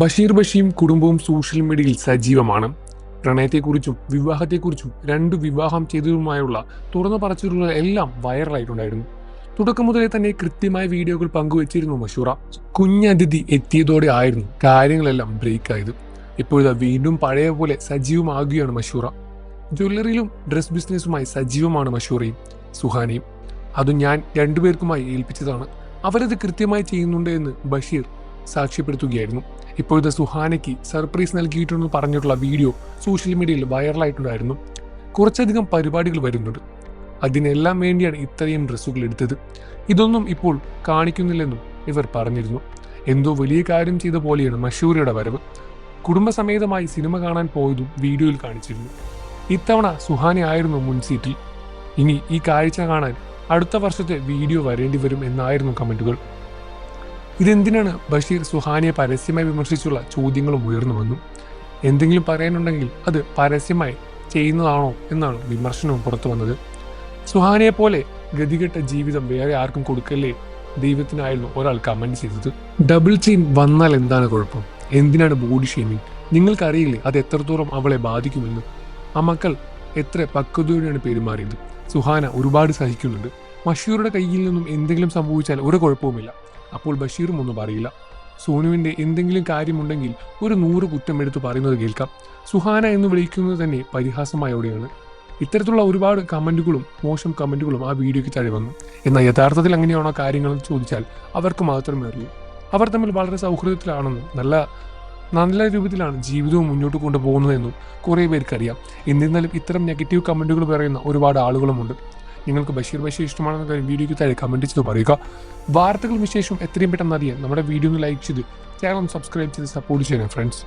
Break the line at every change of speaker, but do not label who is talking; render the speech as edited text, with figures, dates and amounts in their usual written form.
ബഷീർ ബഷിയും കുടുംബവും സോഷ്യൽ മീഡിയയിൽ സജീവമാണ്. പ്രണയത്തെക്കുറിച്ചും വിവാഹത്തെക്കുറിച്ചും രണ്ട് വിവാഹം ചെയ്തതുമായുള്ള തുറന്നു പറച്ചിലുകൾ എല്ലാം വൈറലായിട്ടുണ്ടായിരുന്നു. തുടക്കം മുതലേ തന്നെ കൃത്യമായ വീഡിയോകൾ പങ്കുവച്ചിരുന്നു മഷൂറ. കുഞ്ഞതിഥി എത്തിയതോടെ ആയിരുന്നു കാര്യങ്ങളെല്ലാം ബ്രേക്കായത്. ഇപ്പോഴത്തെ വീണ്ടും പഴയ പോലെ സജീവമാകുകയാണ് മഷൂറ. ജ്വല്ലറിയിലും ഡ്രസ് ബിസിനസ്സുമായി സജീവമാണ് മഷൂറയും സുഹാനയും. അതും ഞാൻ രണ്ടുപേർക്കുമായി ഏൽപ്പിച്ചതാണ്. അവരത് കൃത്യമായി ചെയ്യുന്നുണ്ട് എന്ന് ബഷീർ സാക്ഷ്യപ്പെടുത്തുകയായിരുന്നു. ഇപ്പോഴത്തെ സുഹാനയ്ക്ക് സർപ്രൈസ് നൽകിയിട്ടുണ്ടെന്ന് പറഞ്ഞിട്ടുള്ള വീഡിയോ സോഷ്യൽ മീഡിയയിൽ വൈറലായിട്ടുണ്ടായിരുന്നു. കുറച്ചധികം പരിപാടികൾ വരുന്നുണ്ട്. അതിനെല്ലാം വേണ്ടിയാണ് ഇത്രയും ഡ്രസ്സുകൾ എടുത്തത്. ഇതൊന്നും ഇപ്പോൾ കാണിക്കുന്നില്ലെന്നും ഇവർ പറഞ്ഞിരുന്നു. എന്തോ വലിയ കാര്യം ചെയ്ത പോലെയാണ് മഷൂറയുടെ വരവ്. കുടുംബസമേതമായി സിനിമ കാണാൻ പോയതും വീഡിയോയിൽ കാണിച്ചിരുന്നു. ഇത്തവണ സുഹാനയായിരുന്നു മുൻസീറ്റിൽ. ഇനി ഈ കാഴ്ച കാണാൻ അടുത്ത വർഷത്തെ വീഡിയോ വരേണ്ടി വരും എന്നായിരുന്നു കമന്റുകൾ. ഇതെന്തിനാണ് ബഷീർ സുഹാനിയെ പരസ്യമായി വിമർശിച്ചുള്ള ചോദ്യങ്ങളും ഉയർന്നു വന്നു. എന്തെങ്കിലും പറയാനുണ്ടെങ്കിൽ അത് പരസ്യമായി ചെയ്യുന്നതാണോ എന്നാണ് വിമർശനവും പുറത്തു വന്നത്. സുഹാനിയെ പോലെ ഗതികെട്ട ജീവിതം വേറെ ആർക്കും കൊടുക്കല്ലേ ദൈവത്തിനായിരുന്നു ഒരാൾ കമന്റ് ചെയ്തത്. ഡബിൾ ചെയിൻ വന്നാൽ എന്താണ് കുഴപ്പം? എന്തിനാണ് ബോഡി ഷേമിങ്? നിങ്ങൾക്കറിയില്ലേ അത് എത്രത്തോളം അവളെ ബാധിക്കുമെന്ന്? ആ മക്കൾ എത്ര പക്വതയോടെയാണ് പെരുമാറിയത്. സുഹാന ഒരുപാട് സഹിക്കുന്നുണ്ട്. ബഷീറുടെ കയ്യിൽ നിന്നും എന്തെങ്കിലും സംഭവിച്ചാൽ ഒരു കുഴപ്പവുമില്ല. അപ്പോൾ ബഷീറും ഒന്നും പറയില്ല. സോനുവിൻ്റെ എന്തെങ്കിലും കാര്യമുണ്ടെങ്കിൽ ഒരു 100 കുറ്റം എടുത്ത് പറയുന്നത് കേൾക്കാം. സുഹാന എന്ന് വിളിക്കുന്നത് തന്നെ പരിഹാസമായോടെയാണ്. ഇത്തരത്തിലുള്ള ഒരുപാട് കമന്റുകളും മോശം കമന്റുകളും ആ വീഡിയോയ്ക്ക് താഴെ വന്നു. എന്നാൽ യഥാർത്ഥത്തിൽ അങ്ങനെയാണോ കാര്യങ്ങളെന്ന് ചോദിച്ചാൽ അവർക്ക് മാത്രമേ അറിയൂ. അവർ തമ്മിൽ വളരെ സൗഹൃദത്തിലാണെന്നും നല്ല രൂപത്തിലാണ് ജീവിതവും മുന്നോട്ട് കൊണ്ടുപോകുന്നതെന്നും കുറേ പേർക്കറിയാം. എന്നിരുന്നാലും ഇത്തരം നെഗറ്റീവ് കമന്റുകൾ പറയുന്ന ഒരുപാട് ആളുകളുമുണ്ട്. നിങ്ങൾക്ക് ബഷീർ ഇഷ്ടമാണെന്ന കാര്യം വീഡിയോയ്ക്ക് താഴെ കമന്റ് ചെയ്ത് പറയുക. വാർത്തകളും വിശേഷം എത്രയും പെട്ടെന്ന് അറിയാൻ നമ്മുടെ വീഡിയോ ഒന്ന് ലൈക്ക് ചെയ്ത് ചാനൽ സബ്സ്ക്രൈബ് ചെയ്ത് സപ്പോർട്ട് ചെയ്യണം ഫ്രണ്ട്സ്.